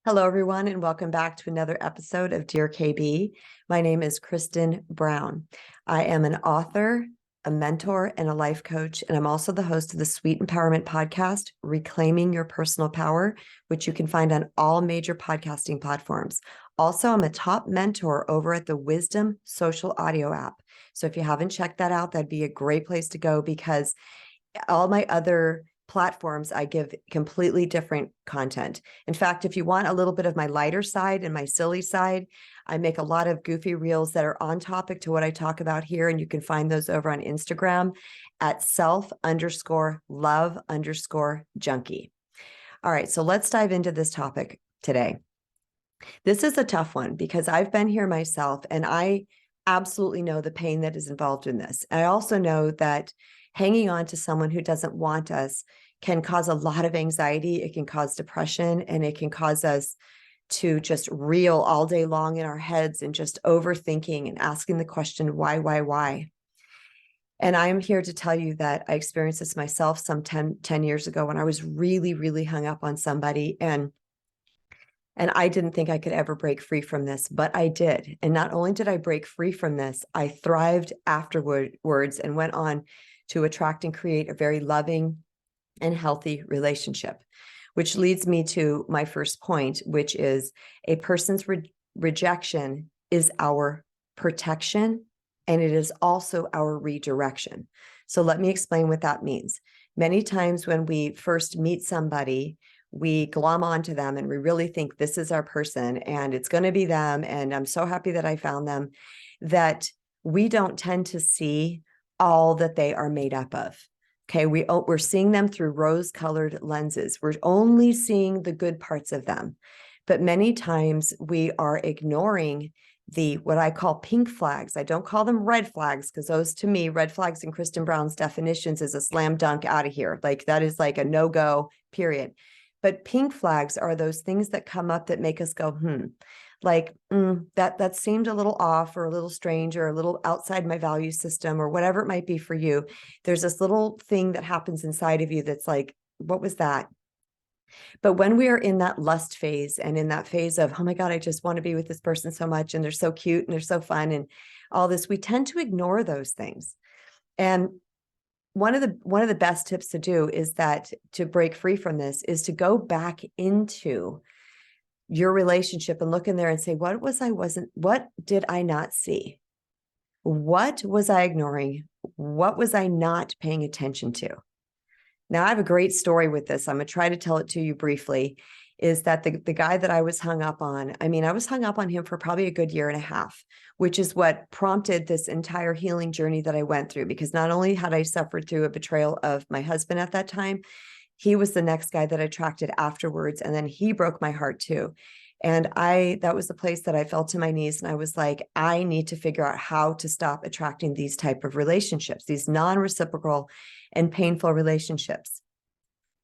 Hello, everyone, and welcome back to another episode of Dear KB. My name is Kristen Brown. I am an author, a mentor, and a life coach, and I'm also the host of the Sweet Empowerment podcast, Reclaiming Your Personal Power, which you can find on all major podcasting platforms. Also, I'm a top mentor over at the Wisdom Social Audio app. So if you haven't checked that out, that'd be a great place to go because all my other platforms, I give completely different content. In fact, if you want a little bit of my lighter side and my silly side, I make a lot of goofy reels that are on topic to what I talk about here. And you can find those over on Instagram at self_love_junkie. All right, so let's dive into this topic today. This is a tough one because I've been here myself and I absolutely know the pain that is involved in this. I also know that hanging on to someone who doesn't want us can cause a lot of anxiety. It can cause depression, and it can cause us to just reel all day long in our heads and just overthinking and asking the question, why? And I'm here to tell you that I experienced this myself some 10 years ago when I was really, really hung up on somebody. And I didn't think I could ever break free from this, but I did. And not only did I break free from this, I thrived afterwards and went on to attract and create a very loving and healthy relationship, which leads me to my first point, which is a person's rejection is our protection, and it is also our redirection. So let me explain what that means. Many times when we first meet somebody, we glom onto them and we really think this is our person and it's going to be them. And I'm so happy that I found them, that we don't tend to see all that they are made up of. Okay, we're seeing them through rose-colored lenses. We're only seeing the good parts of them. But many times we are ignoring what I call pink flags. I don't call them red flags because those, to me, red flags in Kristen Brown's definitions is a slam dunk out of here. Like that is like a no-go, period. But pink flags are those things that come up that make us go, like that seemed a little off or a little strange or a little outside my value system or whatever it might be for you. There's this little thing that happens inside of you that's like, what was that? But when we are in that lust phase and in that phase of, oh my God, I just want to be with this person so much and they're so cute and they're so fun and all this, we tend to ignore those things. And one of the best tips to do is that to break free from this is to go back into your relationship and look in there and say, what did I not see? What was I ignoring? What was I not paying attention to? Now, I have a great story with this. I'm going to try to tell it to you briefly, is that the guy that I was hung up on, I was hung up on him for probably a good year and a half, which is what prompted this entire healing journey that I went through, because not only had I suffered through a betrayal of my husband at that time, he was the next guy that I attracted afterwards. And then he broke my heart too. And that was the place that I fell to my knees. And I was like, I need to figure out how to stop attracting these type of relationships, these non-reciprocal and painful relationships.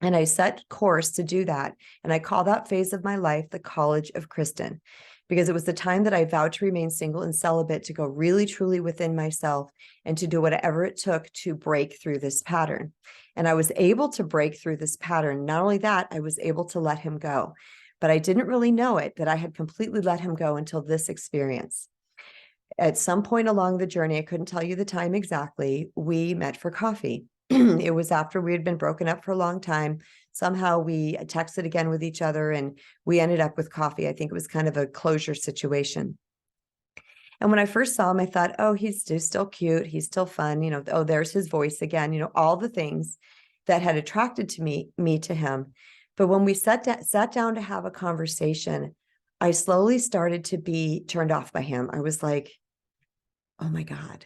And I set course to do that. And I call that phase of my life the College of Kristen, because it was the time that I vowed to remain single and celibate, to go really, truly within myself and to do whatever it took to break through this pattern. And I was able to break through this pattern. Not only that, I was able to let him go, but I didn't really know it, that I had completely let him go until this experience. At some point along the journey, I couldn't tell you the time exactly, we met for coffee. It was after we had been broken up for a long time. Somehow we texted again with each other and we ended up with coffee. I think it was kind of a closure situation. And when I first saw him, I thought, oh, he's still cute. He's still fun. Oh, there's his voice again, all the things that had attracted to me to him. But when we sat down to have a conversation, I slowly started to be turned off by him. I was like, oh my God,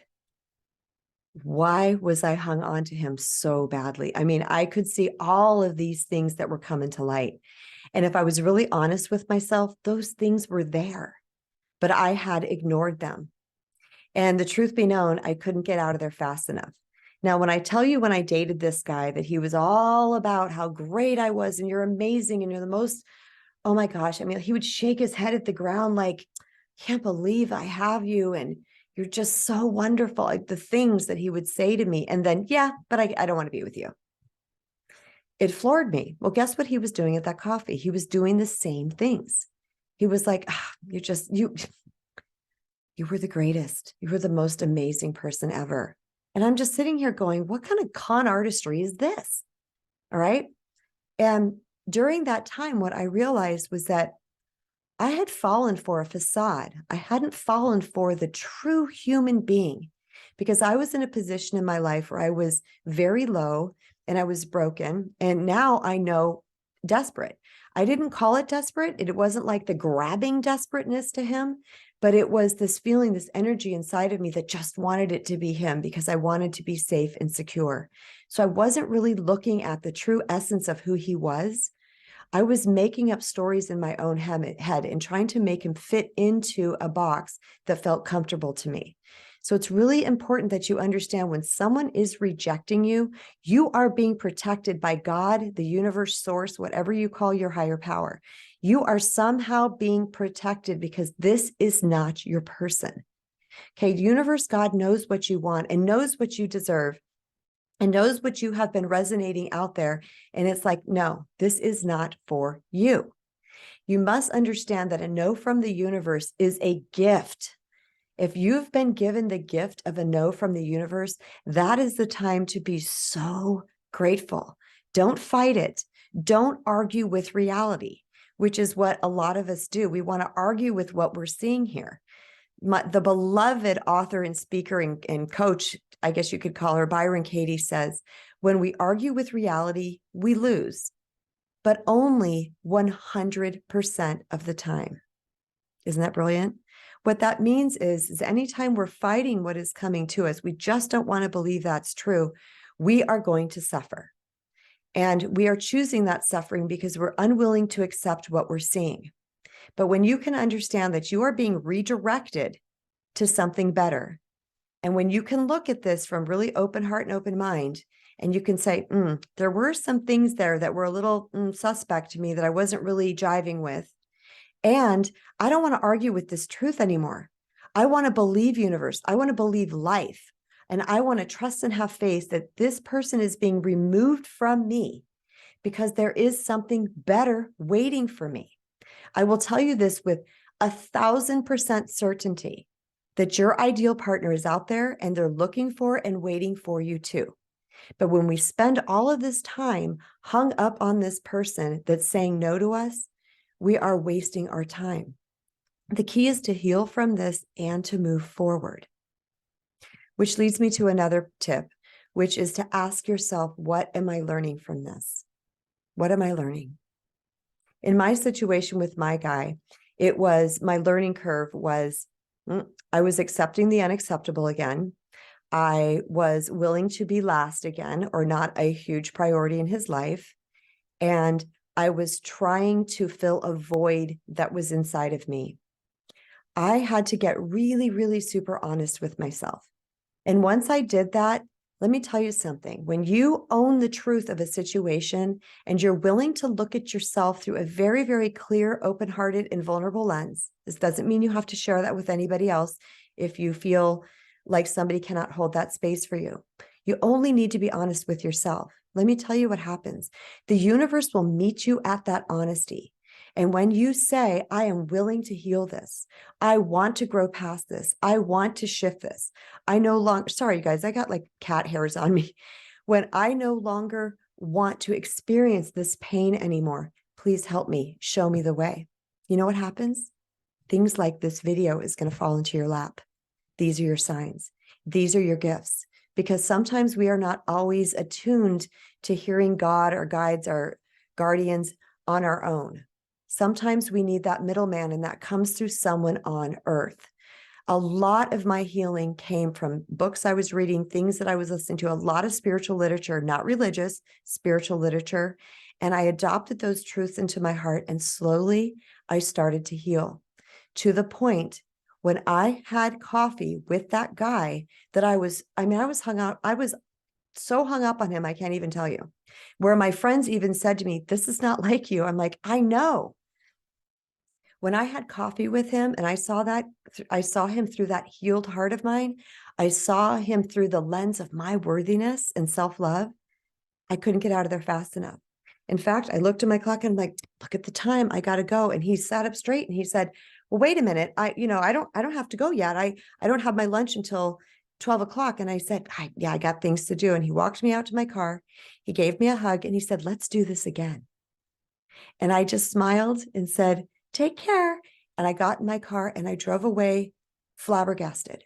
why was I hung on to him so badly? I could see all of these things that were coming to light. And if I was really honest with myself, those things were there, but I had ignored them. And the truth be known, I couldn't get out of there fast enough. Now, when I tell you, when I dated this guy, that he was all about how great I was and you're amazing and you're the most, oh my gosh, he would shake his head at the ground like, can't believe I have you. And you're just so wonderful. Like the things that he would say to me. And then, yeah, but I don't want to be with you. It floored me. Well, guess what he was doing at that coffee? He was doing the same things. He was like, you were the greatest. You were the most amazing person ever. And I'm just sitting here going, what kind of con artistry is this? All right. And during that time, what I realized was that I had fallen for a facade. I hadn't fallen for the true human being, because I was in a position in my life where I was very low and I was broken. And now I know desperate. I didn't call it desperate. It wasn't like the grabbing desperateness to him, but it was this feeling, this energy inside of me that just wanted it to be him, because I wanted to be safe and secure. So I wasn't really looking at the true essence of who he was. I was making up stories in my own head and trying to make him fit into a box that felt comfortable to me. So it's really important that you understand, when someone is rejecting you, you are being protected by God, the universe, source, whatever you call your higher power. You are somehow being protected, because this is not your person. Okay, universe, God knows what you want and knows what you deserve, and knows what you have been resonating out there. And it's like, no, this is not for you. You must understand that a no from the universe is a gift. If you've been given the gift of a no from the universe, that is the time to be so grateful. Don't fight it. Don't argue with reality, which is what a lot of us do. We want to argue with what we're seeing here. The beloved author and speaker and coach, I guess you could call her, Byron Katie, says, when we argue with reality, we lose, but only 100% of the time. Isn't that brilliant? What that means is anytime we're fighting what is coming to us, we just don't want to believe that's true, we are going to suffer. And we are choosing that suffering because we're unwilling to accept what we're seeing. But when you can understand that you are being redirected to something better, and when you can look at this from really open heart and open mind, and you can say, there were some things there that were a little suspect to me that I wasn't really jiving with. And I don't want to argue with this truth anymore. I want to believe universe. I want to believe life. And I want to trust and have faith that this person is being removed from me, because there is something better waiting for me. I will tell you this with 1,000% certainty, that your ideal partner is out there and they're looking for and waiting for you too. But when we spend all of this time hung up on this person that's saying no to us, we are wasting our time. The key is to heal from this and to move forward. Which leads me to another tip, which is to ask yourself, what am I learning from this? What am I learning? In my situation with my guy, it was, my learning curve was, I was accepting the unacceptable again. I was willing to be last again, or not a huge priority in his life. And I was trying to fill a void that was inside of me. I had to get really, really super honest with myself. And once I did that, let me tell you something. When you own the truth of a situation and you're willing to look at yourself through a very, very clear, open-hearted, and vulnerable lens, this doesn't mean you have to share that with anybody else if you feel like somebody cannot hold that space for you. You only need to be honest with yourself. Let me tell you what happens. The universe will meet you at that honesty. And when you say, I am willing to heal this, I want to grow past this, I want to shift this, I no longer, sorry, you guys, I got like cat hairs on me. When I no longer want to experience this pain anymore, please help me, show me the way. You know what happens? Things like this video is going to fall into your lap. These are your signs. These are your gifts. Because sometimes we are not always attuned to hearing God or guides or guardians on our own. Sometimes we need that middleman, and that comes through someone on earth. A lot of my healing came from books I was reading, things that I was listening to, a lot of spiritual literature, not religious, spiritual literature. And I adopted those truths into my heart, and slowly I started to heal, to the point when I had coffee with that guy that I was hung out. I was so hung up on him, I can't even tell you. Where my friends even said to me, this is not like you. I'm like, I know. When I had coffee with him and I saw him through that healed heart of mine, I saw him through the lens of my worthiness and self-love, I couldn't get out of there fast enough. In fact, I looked at my clock and I'm like, look at the time, I got to go. And he sat up straight and he said, well, wait a minute. I don't have to go yet. I don't have my lunch until 12 o'clock. And I said, yeah, I got things to do. And he walked me out to my car. He gave me a hug and he said, let's do this again. And I just smiled and said, take care. And I got in my car and I drove away flabbergasted.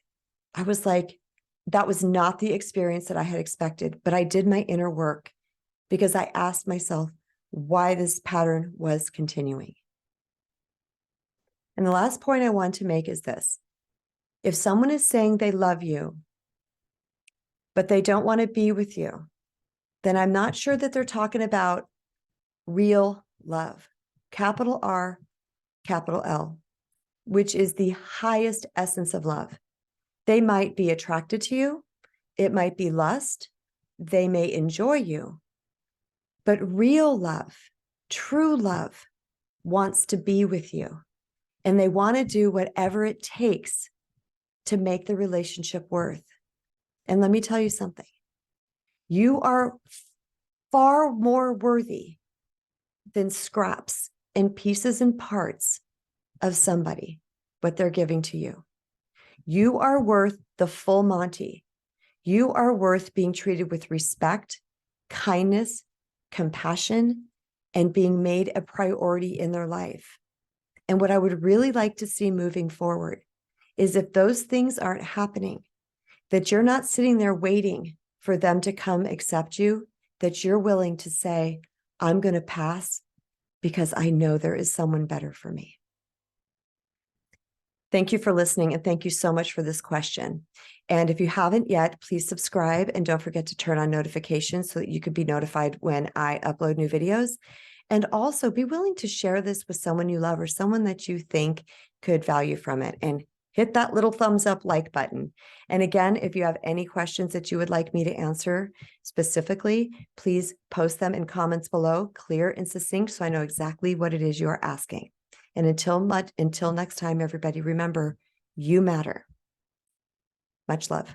I was like, that was not the experience that I had expected, but I did my inner work because I asked myself why this pattern was continuing. And the last point I want to make is this. If someone is saying they love you, but they don't want to be with you, then I'm not sure that they're talking about real love, capital R, capital L, which is the highest essence of love. They might be attracted to you. It might be lust. They may enjoy you. But real love, true love, wants to be with you. And they want to do whatever it takes to make the relationship worth. And let me tell you something. You are far more worthy than scraps and pieces and parts of somebody, what they're giving to you. You are worth the full Monty. You are worth being treated with respect, kindness, compassion, and being made a priority in their life. And what I would really like to see moving forward is if those things aren't happening, that you're not sitting there waiting for them to come accept you, that you're willing to say, I'm going to pass because I know there is someone better for me. Thank you for listening, and thank you so much for this question. And if you haven't yet, please subscribe and don't forget to turn on notifications so that you can be notified when I upload new videos. And also be willing to share this with someone you love or someone that you think could value from it. And hit that little thumbs up like button. And again, if you have any questions that you would like me to answer specifically, please post them in comments below, clear and succinct, so I know exactly what it is you are asking. And until next time, everybody, remember, you matter. Much love.